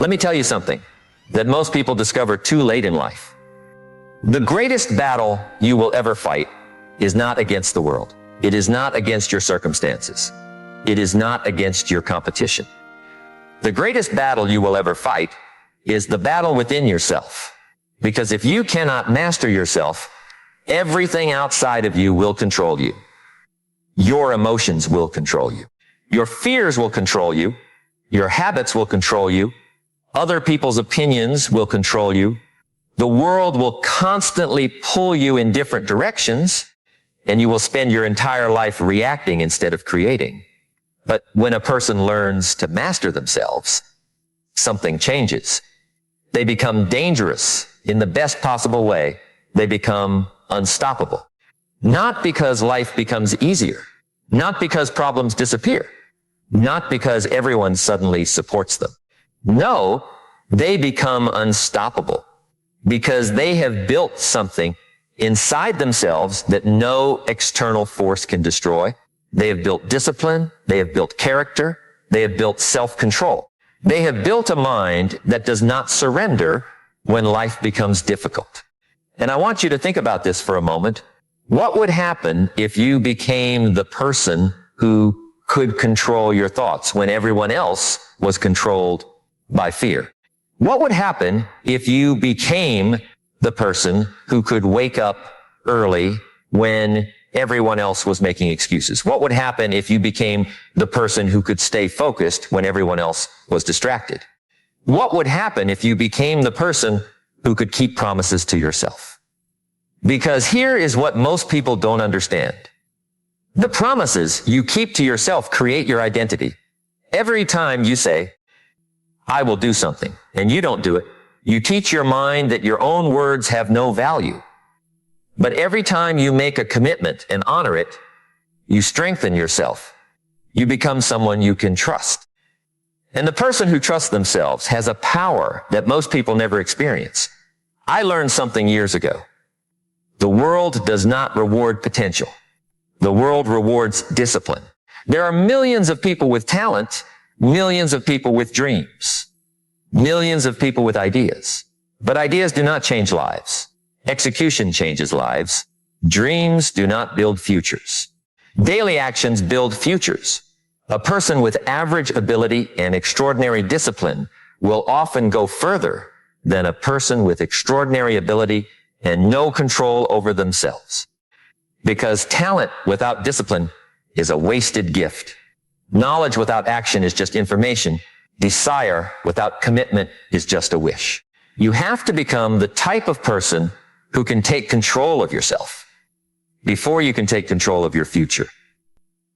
Let me tell you something that most people discover too late in life. The greatest battle you will ever fight is not against the world. It is not against your circumstances. It is not against your competition. The greatest battle you will ever fight is the battle within yourself. Because if you cannot master yourself, everything outside of you will control you. Your emotions will control you. Your fears will control you. Your habits will control you. Other people's opinions will control you. The world will constantly pull you in different directions, and you will spend your entire life reacting instead of creating. But when a person learns to master themselves, something changes. They become dangerous in the best possible way. They become unstoppable. Not because life becomes easier, not because problems disappear, not because everyone suddenly supports them. No, they become unstoppable because they have built something inside themselves that no external force can destroy. They have built discipline. They have built character. They have built self-control. They have built a mind that does not surrender when life becomes difficult. And I want you to think about this for a moment. What would happen if you became the person who could control your thoughts when everyone else was controlled by fear? What would happen if you became the person who could wake up early when everyone else was making excuses? What would happen if you became the person who could stay focused when everyone else was distracted? What would happen if you became the person who could keep promises to yourself? Because here is what most people don't understand. The promises you keep to yourself create your identity. Every time you say, I will do something, and you don't do it, you teach your mind that your own words have no value. But every time you make a commitment and honor it, you strengthen yourself. You become someone you can trust. And the person who trusts themselves has a power that most people never experience. I learned something years ago. The world does not reward potential. The world rewards discipline. There are millions of people with talent, millions of people with dreams, millions of people with ideas. But ideas do not change lives. Execution changes lives. Dreams do not build futures. Daily actions build futures. A person with average ability and extraordinary discipline will often go further than a person with extraordinary ability and no control over themselves. Because talent without discipline is a wasted gift. Knowledge without action is just information. Desire without commitment is just a wish. You have to become the type of person who can take control of yourself before you can take control of your future.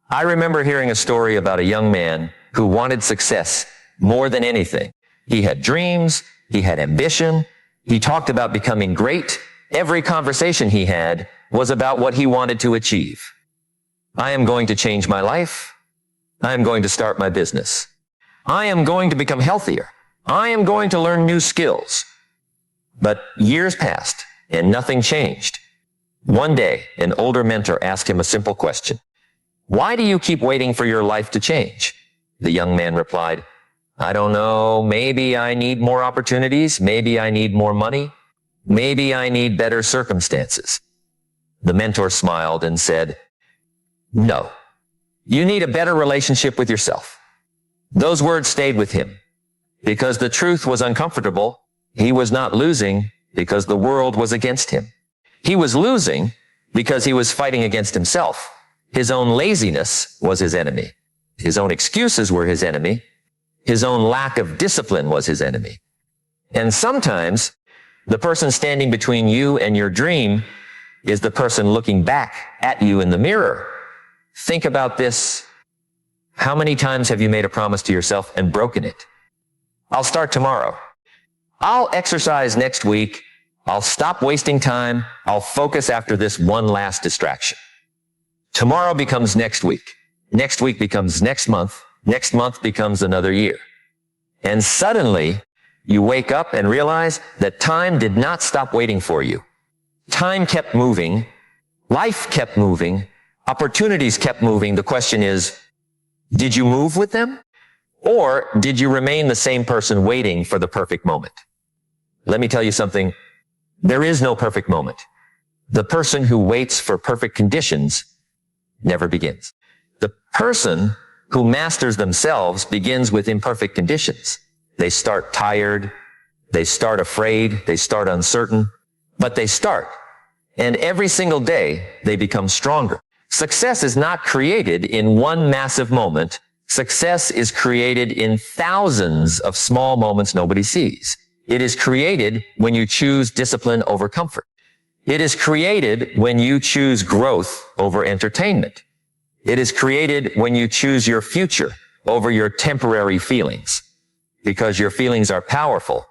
I remember hearing a story about a young man who wanted success more than anything. He had dreams. He had ambition. He talked about becoming great. Every conversation he had was about what he wanted to achieve. I am going to change my life. I am going to start my business. I am going to become healthier. I am going to learn new skills. But years passed and nothing changed. One day, an older mentor asked him a simple question. Why do you keep waiting for your life to change? The young man replied, I don't know. Maybe I need more opportunities. Maybe I need more money. Maybe I need better circumstances. The mentor smiled and said, no, you need a better relationship with yourself. Those words stayed with him because the truth was uncomfortable. He was not losing because the world was against him. He was losing because he was fighting against himself. His own laziness was his enemy. His own excuses were his enemy. His own lack of discipline was his enemy. And sometimes the person standing between you and your dream is the person looking back at you in the mirror. Think about this. How many times have you made a promise to yourself and broken it? I'll start tomorrow. I'll exercise next week. I'll stop wasting time. I'll focus after this one last distraction. Tomorrow becomes next week. Next week becomes next month. Next month becomes another year. And suddenly, you wake up and realize that time did not stop waiting for you. Time kept moving. Life kept moving. Opportunities kept moving. The question is, did you move with them? Or did you remain the same person waiting for the perfect moment? Let me tell you something. There is no perfect moment. The person who waits for perfect conditions never begins. The person who masters themselves begins with imperfect conditions. They start tired, they start afraid, they start uncertain, but they start. And every single day, they become stronger. Success is not created in one massive moment. Success is created in thousands of small moments nobody sees. It is created when you choose discipline over comfort. It is created when you choose growth over entertainment. It is created when you choose your future over your temporary feelings. Because your feelings are powerful,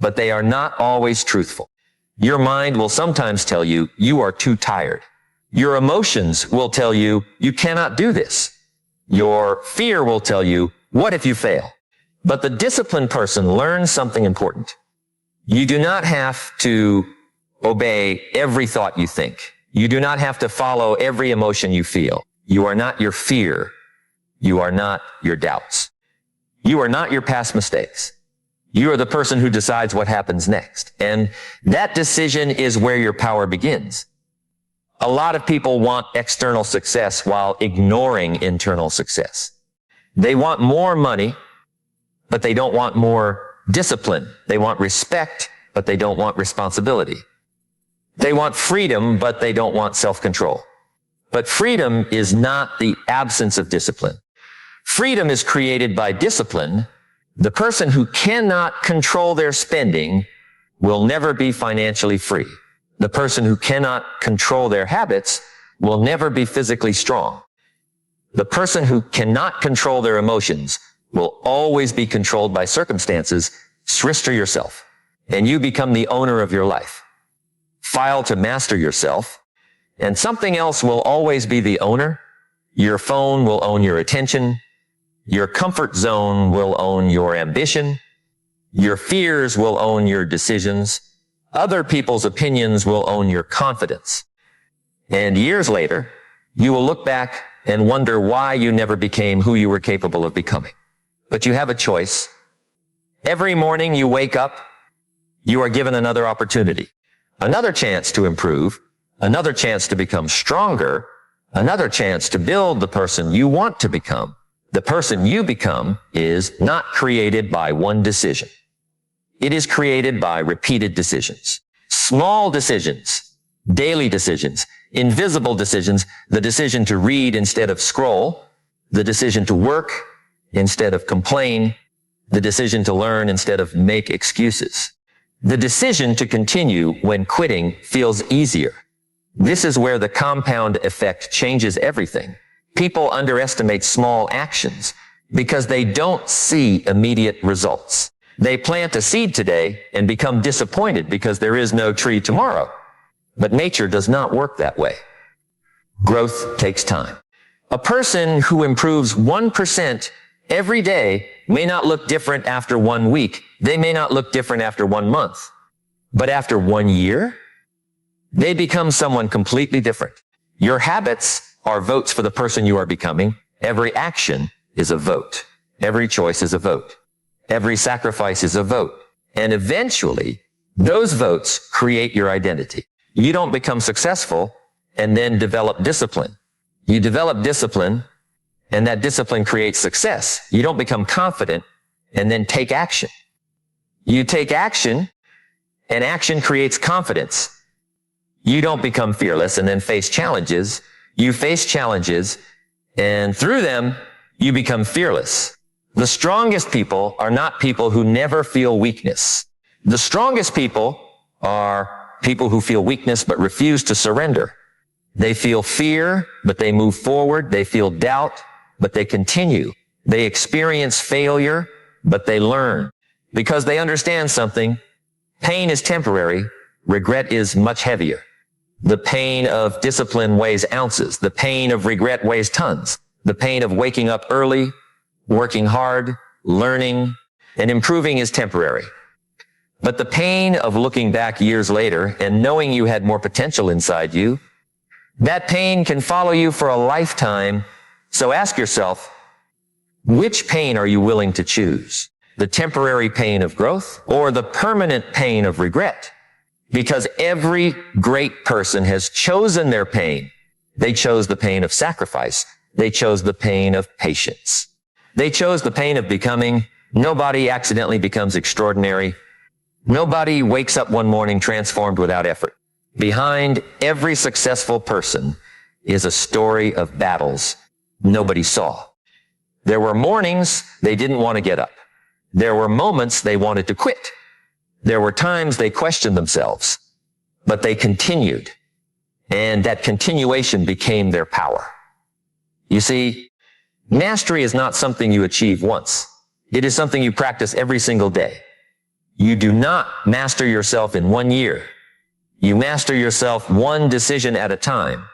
but they are not always truthful. Your mind will sometimes tell you, you are too tired. Your emotions will tell you, you cannot do this. Your fear will tell you, what if you fail? But the disciplined person learns something important. You do not have to obey every thought you think. You do not have to follow every emotion you feel. You are not your fear. You are not your doubts. You are not your past mistakes. You are the person who decides what happens next. And that decision is where your power begins. A lot of people want external success while ignoring internal success. They want more money, but they don't want more discipline. They want respect, but they don't want responsibility. They want freedom, but they don't want self-control. But freedom is not the absence of discipline. Freedom is created by discipline. The person who cannot control their spending will never be financially free. The person who cannot control their habits will never be physically strong. The person who cannot control their emotions will always be controlled by circumstances. Surrender yourself, and you become the owner of your life. File to master yourself, and something else will always be the owner. Your phone will own your attention. Your comfort zone will own your ambition. Your fears will own your decisions. Other people's opinions will own your confidence. And years later, you will look back and wonder why you never became who you were capable of becoming. But you have a choice. Every morning you wake up, you are given another opportunity, another chance to improve, another chance to become stronger, another chance to build the person you want to become. The person you become is not created by one decision. It is created by repeated decisions. Small decisions, daily decisions, invisible decisions, the decision to read instead of scroll, the decision to work instead of complain, the decision to learn instead of make excuses, the decision to continue when quitting feels easier. This is where the compound effect changes everything. People underestimate small actions because they don't see immediate results. They plant a seed today and become disappointed because there is no tree tomorrow. But nature does not work that way. Growth takes time. A person who improves 1% every day may not look different after 1 week. They may not look different after 1 month. But after 1 year, they become someone completely different. Your habits are votes for the person you are becoming. Every action is a vote. Every choice is a vote. Every sacrifice is a vote. And eventually, those votes create your identity. You don't become successful and then develop discipline. You develop discipline, and that discipline creates success. You don't become confident and then take action. You take action, and action creates confidence. You don't become fearless and then face challenges. You face challenges, and through them, you become fearless. The strongest people are not people who never feel weakness. The strongest people are people who feel weakness but refuse to surrender. They feel fear, but they move forward. They feel doubt, but they continue. They experience failure, but they learn. Because they understand something. Pain is temporary. Regret is much heavier. The pain of discipline weighs ounces. The pain of regret weighs tons. The pain of waking up early, working hard, learning, and improving is temporary. But the pain of looking back years later and knowing you had more potential inside you, that pain can follow you for a lifetime. So ask yourself, Which pain are you willing to choose? The temporary pain of growth or the permanent pain of regret? Because every great person has chosen their pain. They chose the pain of sacrifice. They chose the pain of patience. They chose the pain of becoming. Nobody accidentally becomes extraordinary. Nobody wakes up one morning transformed without effort. Behind every successful person is a story of battles nobody saw. There were mornings they didn't want to get up. There were moments they wanted to quit. There were times they questioned themselves, but they continued. And that continuation became their power. You see, mastery is not something you achieve once. It is something you practice every single day. You do not master yourself in 1 year. You master yourself one decision at a time,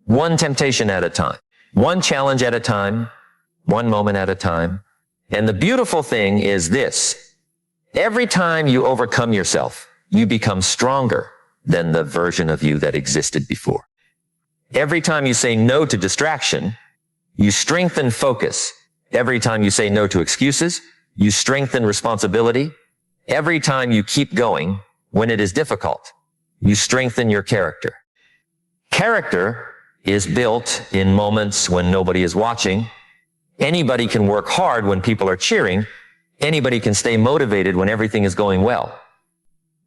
one temptation at a time, one challenge at a time, one moment at a time. And the beautiful thing is this: every time you overcome yourself, you become stronger than the version of you that existed before. Every time you say no to distraction, you strengthen focus. Every time you say no to excuses, you strengthen responsibility. Every time you keep going when it is difficult, you strengthen your character. Character is built in moments when nobody is watching. Anybody can work hard when people are cheering. Anybody can stay motivated when everything is going well.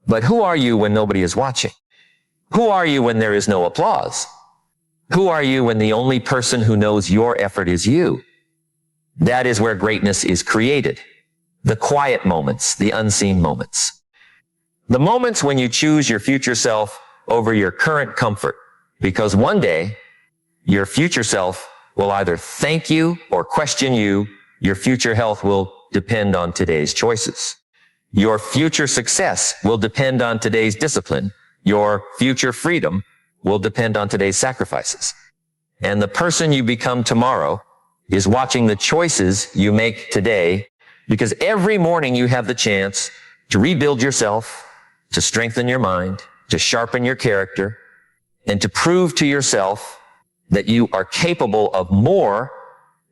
But who are you when nobody is watching? Who are you when there is no applause? Who are you when the only person who knows your effort is you? That is where greatness is created. The quiet moments, the unseen moments. The moments when you choose your future self over your current comfort. Because one day, your future self will either thank you or question you. Your future health will depend on today's choices. Your future success will depend on today's discipline. Your future freedom will depend on today's sacrifices. And the person you become tomorrow is watching the choices you make today, because every morning you have the chance to rebuild yourself, to strengthen your mind, to sharpen your character, and to prove to yourself that you are capable of more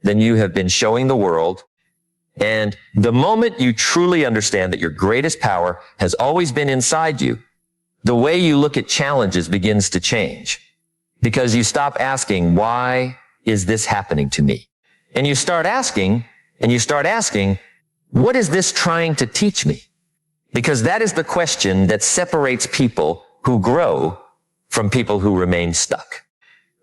than you have been showing the world. And the moment you truly understand that your greatest power has always been inside you, the way you look at challenges begins to change, because you stop asking, why is this happening to me? And you start asking, what is this trying to teach me? Because that is the question that separates people who grow from people who remain stuck.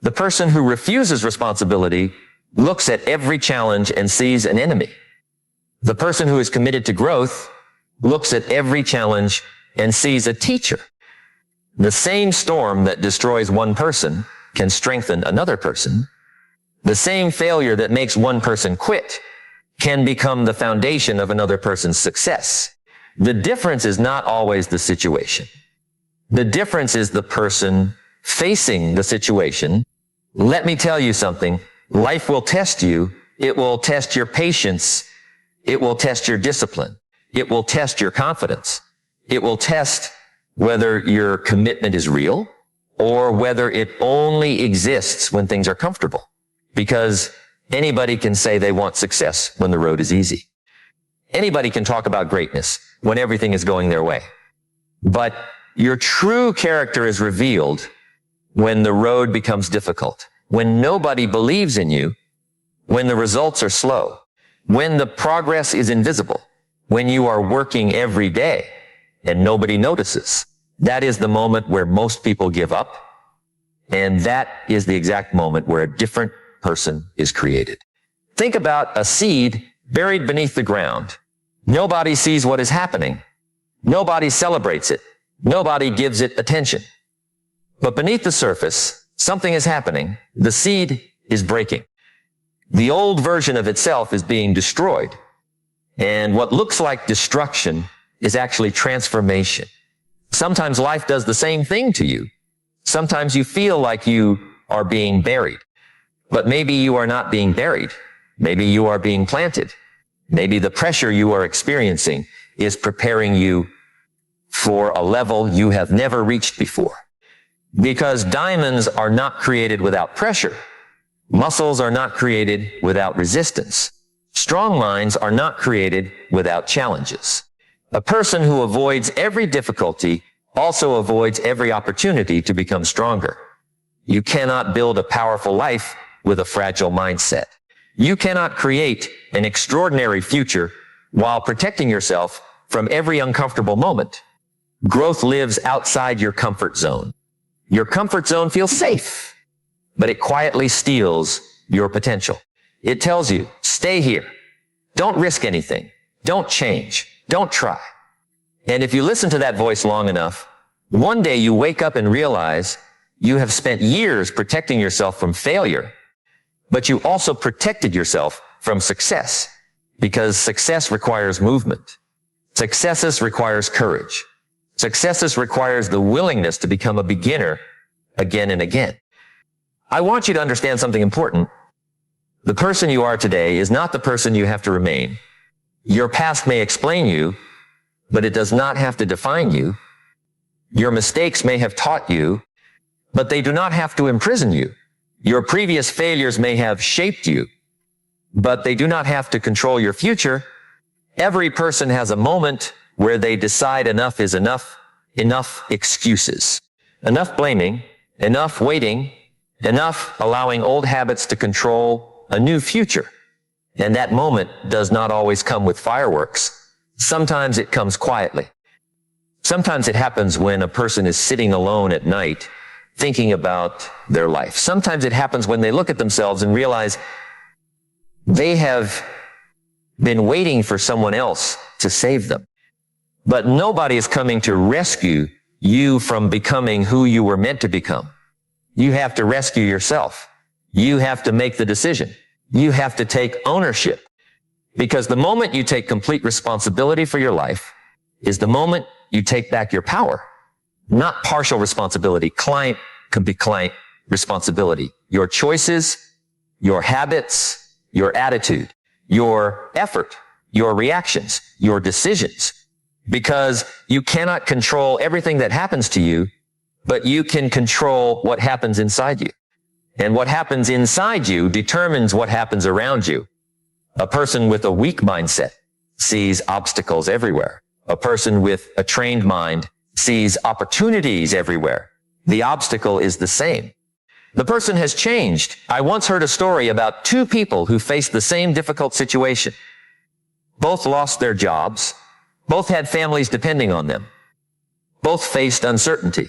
The person who refuses responsibility looks at every challenge and sees an enemy. The person who is committed to growth looks at every challenge and sees a teacher. The same storm that destroys one person can strengthen another person. The same failure that makes one person quit can become the foundation of another person's success. The difference is not always the situation. The difference is the person facing the situation. Let me tell you something. Life will test you. It will test your patience. It will test your discipline. It will test your confidence. It will test whether your commitment is real or whether it only exists when things are comfortable. Because anybody can say they want success when the road is easy. Anybody can talk about greatness when everything is going their way. But your true character is revealed when the road becomes difficult, when nobody believes in you, when the results are slow, when the progress is invisible, when you are working every day and nobody notices. That is the moment where most people give up. And that is the exact moment where a different person is created. Think about a seed buried beneath the ground. Nobody sees what is happening. Nobody celebrates it. Nobody gives it attention. But beneath the surface, something is happening. The seed is breaking. The old version of itself is being destroyed. And what looks like destruction is actually transformation. Sometimes life does the same thing to you. Sometimes you feel like you are being buried. But maybe you are not being buried. Maybe you are being planted. Maybe the pressure you are experiencing is preparing you for a level you have never reached before. Because diamonds are not created without pressure. Muscles are not created without resistance. Strong minds are not created without challenges. A person who avoids every difficulty also avoids every opportunity to become stronger. You cannot build a powerful life with a fragile mindset. You cannot create an extraordinary future while protecting yourself from every uncomfortable moment. Growth lives outside your comfort zone. Your comfort zone feels safe, but it quietly steals your potential. It tells you, stay here. Don't risk anything. Don't change. Don't try. And if you listen to that voice long enough, one day you wake up and realize you have spent years protecting yourself from failure, but you also protected yourself from success, because success requires movement. Success requires courage. Success requires the willingness to become a beginner again and again. I want you to understand something important. The person you are today is not the person you have to remain. Your past may explain you, but it does not have to define you. Your mistakes may have taught you, but they do not have to imprison you. Your previous failures may have shaped you, but they do not have to control your future. Every person has a moment where they decide enough is enough, enough excuses, enough blaming, enough waiting, enough allowing old habits to control a new future. And that moment does not always come with fireworks. Sometimes it comes quietly. Sometimes it happens when a person is sitting alone at night thinking about their life. Sometimes it happens when they look at themselves and realize they have been waiting for someone else to save them. But nobody is coming to rescue you from becoming who you were meant to become. You have to rescue yourself. You have to make the decision. You have to take ownership. Because the moment you take complete responsibility for your life is the moment you take back your power. Not partial responsibility. Client can be client responsibility. Your choices, your habits, your attitude, your effort, your reactions, your decisions. Because you cannot control everything that happens to you, but you can control what happens inside you. And what happens inside you determines what happens around you. A person with a weak mindset sees obstacles everywhere. A person with a trained mind sees opportunities everywhere. The obstacle is the same. The person has changed. I once heard a story about two people who faced the same difficult situation. Both lost their jobs. Both had families depending on them. Both faced uncertainty.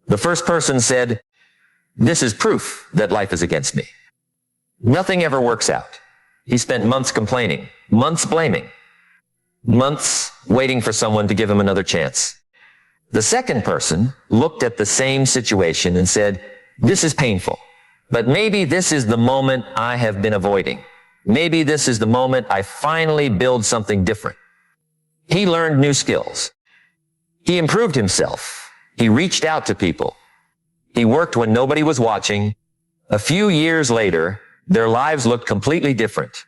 The first person said, "This is proof that life is against me. Nothing ever works out." He spent months complaining, months blaming, months waiting for someone to give him another chance. The second person looked at the same situation and said, "This is painful, but maybe this is the moment I have been avoiding. Maybe this is the moment I finally build something different." He learned new skills. He improved himself. He reached out to people. He worked when nobody was watching. A few years later, their lives looked completely different.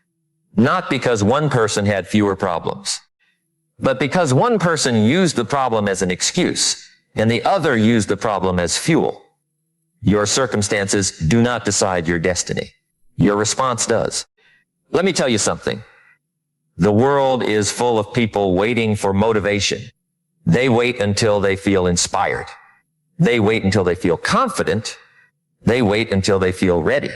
Not because one person had fewer problems, but because one person used the problem as an excuse and the other used the problem as fuel. Your circumstances do not decide your destiny. Your response does. Let me tell you something. The world is full of people waiting for motivation. They wait until they feel inspired. They wait until they feel confident. They wait until they feel ready.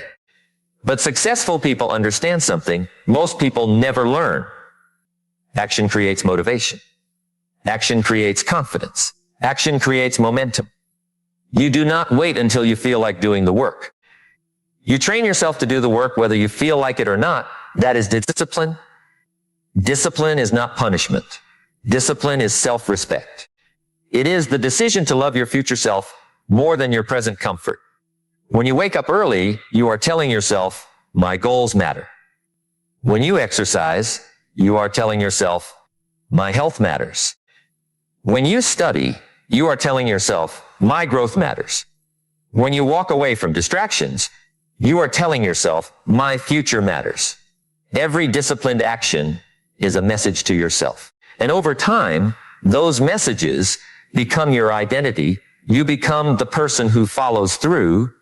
But successful people understand something most people never learn. Action creates motivation. Action creates confidence. Action creates momentum. You do not wait until you feel like doing the work. You train yourself to do the work whether you feel like it or not. That is discipline. Discipline is not punishment. Discipline is self-respect. It is the decision to love your future self more than your present comfort. When you wake up early, you are telling yourself, "My goals matter." When you exercise, you are telling yourself, "My health matters." When you study, you are telling yourself, "My growth matters." When you walk away from distractions, you are telling yourself, "My future matters." Every disciplined action is a message to yourself. And over time, those messages become your identity. You become the person who follows through.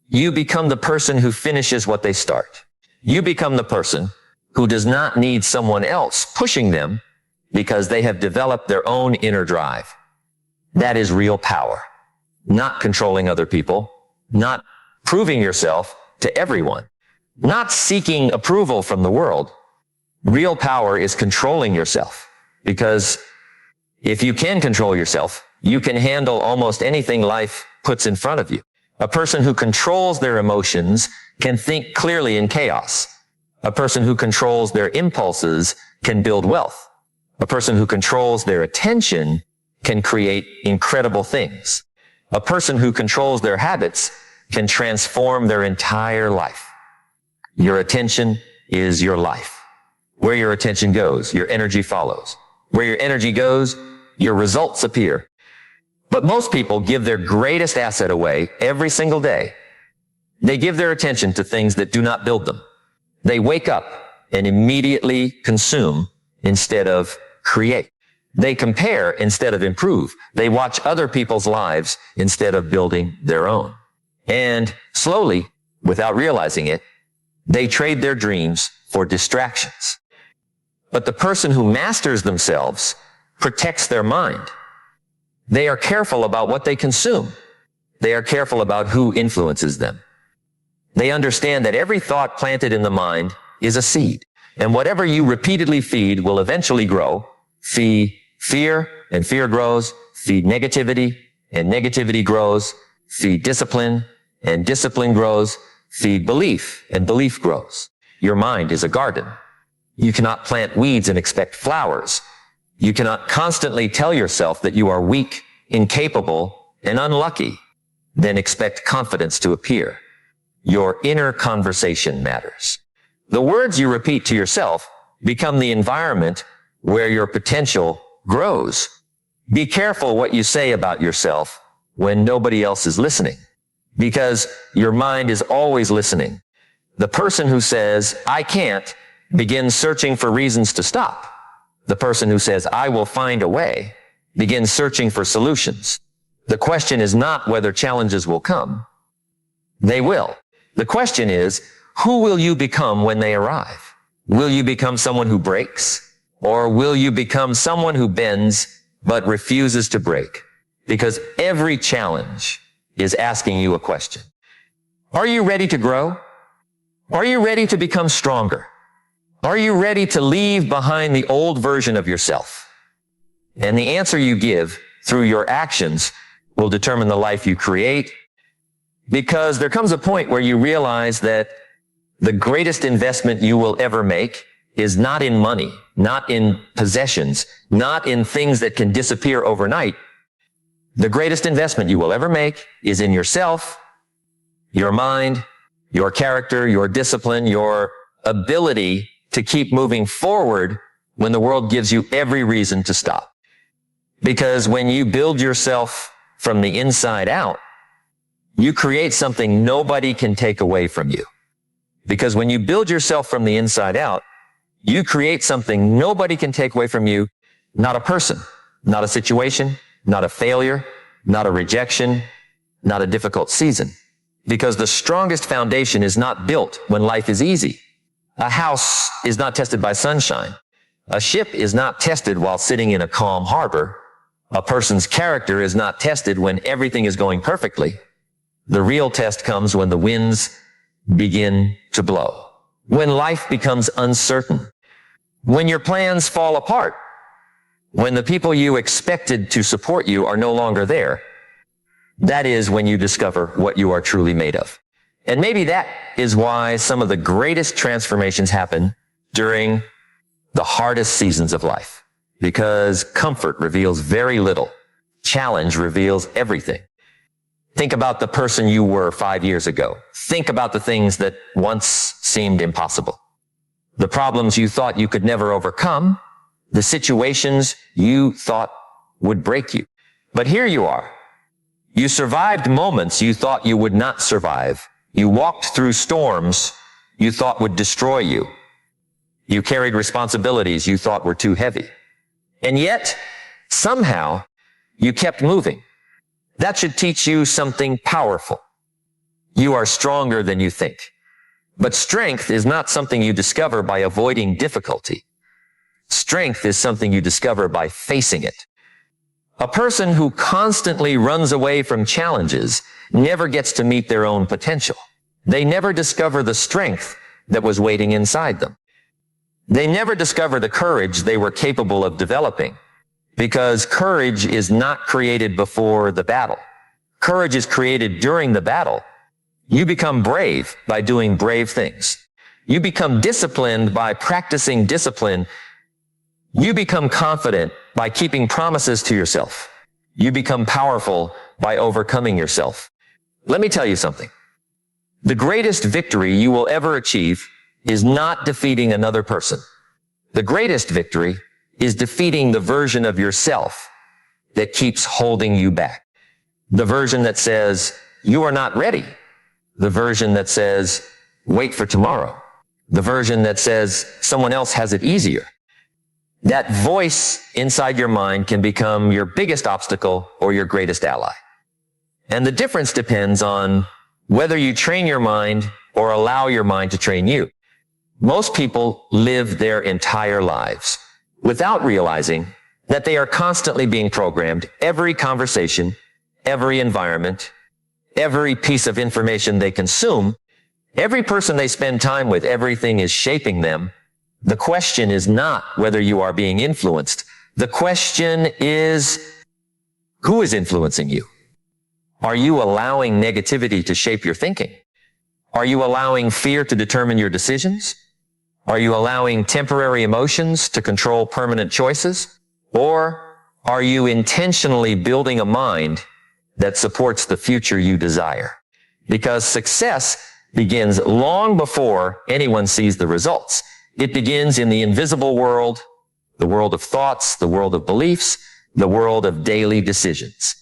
You become the person who finishes what they start. You become the person who does not need someone else pushing them because they have developed their own inner drive. That is real power. Not controlling other people, not proving yourself to everyone, not seeking approval from the world. Real power is controlling yourself, because if you can control yourself, you can handle almost anything life puts in front of you. A person who controls their emotions can think clearly in chaos. A person who controls their impulses can build wealth. A person who controls their attention can create incredible things. A person who controls their habits can transform their entire life. Your attention is your life. Where your attention goes, your energy follows. Where your energy goes, your results appear. But most people give their greatest asset away every single day. They give their attention to things that do not build them. They wake up and immediately consume instead of create. They compare instead of improve. They watch other people's lives instead of building their own. And slowly, without realizing it, they trade their dreams for distractions. But the person who masters themselves protects their mind. They are careful about what they consume. They are careful about who influences them. They understand that every thought planted in the mind is a seed, and whatever you repeatedly feed will eventually grow. Feed fear, and fear grows. Feed negativity, and negativity grows. Feed discipline, and discipline grows. Feed belief, and belief grows. Your mind is a garden. You cannot plant weeds and expect flowers. You cannot constantly tell yourself that you are weak, incapable, and unlucky, then expect confidence to appear. Your inner conversation matters. The words you repeat to yourself become the environment where your potential grows. Be careful what you say about yourself when nobody else is listening, because your mind is always listening. The person who says, "I can't," begins searching for reasons to stop. The person who says, "I will find a way," begins searching for solutions. The question is not whether challenges will come. They will. The question is, who will you become when they arrive? Will you become someone who breaks? Or will you become someone who bends but refuses to break? Because every challenge is asking you a question. Are you ready to grow? Are you ready to become stronger? Are you ready to leave behind the old version of yourself? And the answer you give through your actions will determine the life you create, because there comes a point where you realize that the greatest investment you will ever make is not in money, not in possessions, not in things that can disappear overnight. The greatest investment you will ever make is in yourself, your mind, your character, your discipline, your ability to keep moving forward when the world gives you every reason to stop. Because when you build yourself from the inside out, you create something nobody can take away from you. Because when you build yourself from the inside out, you create something nobody can take away from you. Not a person, not a situation, not a failure, not a rejection, not a difficult season. Because the strongest foundation is not built when life is easy. A house is not tested by sunshine. A ship is not tested while sitting in a calm harbor. A person's character is not tested when everything is going perfectly. The real test comes when the winds begin to blow, when life becomes uncertain, when your plans fall apart, when the people you expected to support you are no longer there. That is when you discover what you are truly made of. And maybe that is why some of the greatest transformations happen during the hardest seasons of life, because comfort reveals very little. Challenge reveals everything. Think about the person you were 5 years ago. Think about the things that once seemed impossible. The problems you thought you could never overcome. The situations you thought would break you. But here you are. You survived moments you thought you would not survive. You walked through storms you thought would destroy you. You carried responsibilities you thought were too heavy. And yet, somehow, you kept moving. That should teach you something powerful. You are stronger than you think. But strength is not something you discover by avoiding difficulty. Strength is something you discover by facing it. A person who constantly runs away from challenges never gets to meet their own potential. They never discover the strength that was waiting inside them. They never discover the courage they were capable of developing, because courage is not created before the battle. Courage is created during the battle. You become brave by doing brave things. You become disciplined by practicing discipline. You become confident by keeping promises to yourself. You become powerful by overcoming yourself. Let me tell you something. The greatest victory you will ever achieve is not defeating another person. The greatest victory is defeating the version of yourself that keeps holding you back. The version that says, you are not ready. The version that says, wait for tomorrow. The version that says, someone else has it easier. That voice inside your mind can become your biggest obstacle or your greatest ally. And the difference depends on whether you train your mind or allow your mind to train you. Most people live their entire lives without realizing that they are constantly being programmed. Every conversation, every environment, every piece of information they consume, every person they spend time with, everything is shaping them. The question is not whether you are being influenced. The question is, who is influencing you? Are you allowing negativity to shape your thinking? Are you allowing fear to determine your decisions? Are you allowing temporary emotions to control permanent choices? Or are you intentionally building a mind that supports the future you desire? Because success begins long before anyone sees the results. It begins in the invisible world, the world of thoughts, the world of beliefs, the world of daily decisions.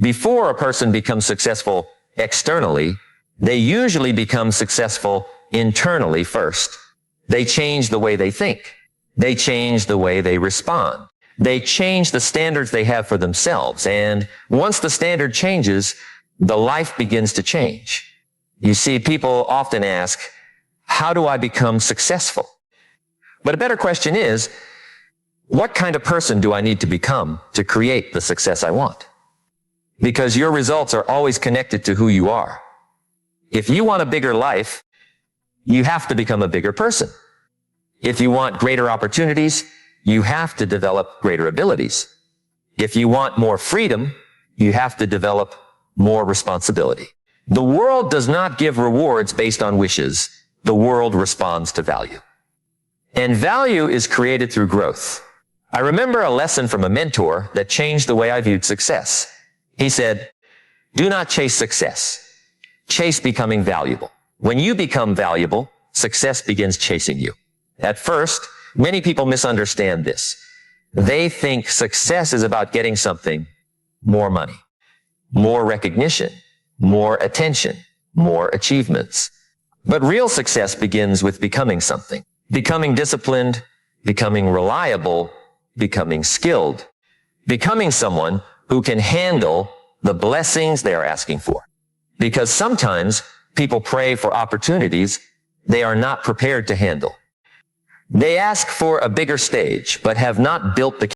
Before a person becomes successful externally, they usually become successful internally first. They change the way they think. They change the way they respond. They change the standards they have for themselves. And once the standard changes, the life begins to change. You see, people often ask, how do I become successful? But a better question is, what kind of person do I need to become to create the success I want? Because your results are always connected to who you are. If you want a bigger life, you have to become a bigger person. If you want greater opportunities, you have to develop greater abilities. If you want more freedom, you have to develop more responsibility. The world does not give rewards based on wishes. The world responds to value. And value is created through growth. I remember a lesson from a mentor that changed the way I viewed success. He said, do not chase success. Chase becoming valuable. When you become valuable, success begins chasing you. At first, many people misunderstand this. They think success is about getting something, more money, more recognition, more attention, more achievements. But real success begins with becoming something. Becoming disciplined, becoming reliable, becoming skilled, becoming someone who can handle the blessings they are asking for. Because sometimes people pray for opportunities they are not prepared to handle. They ask for a bigger stage, but have not built the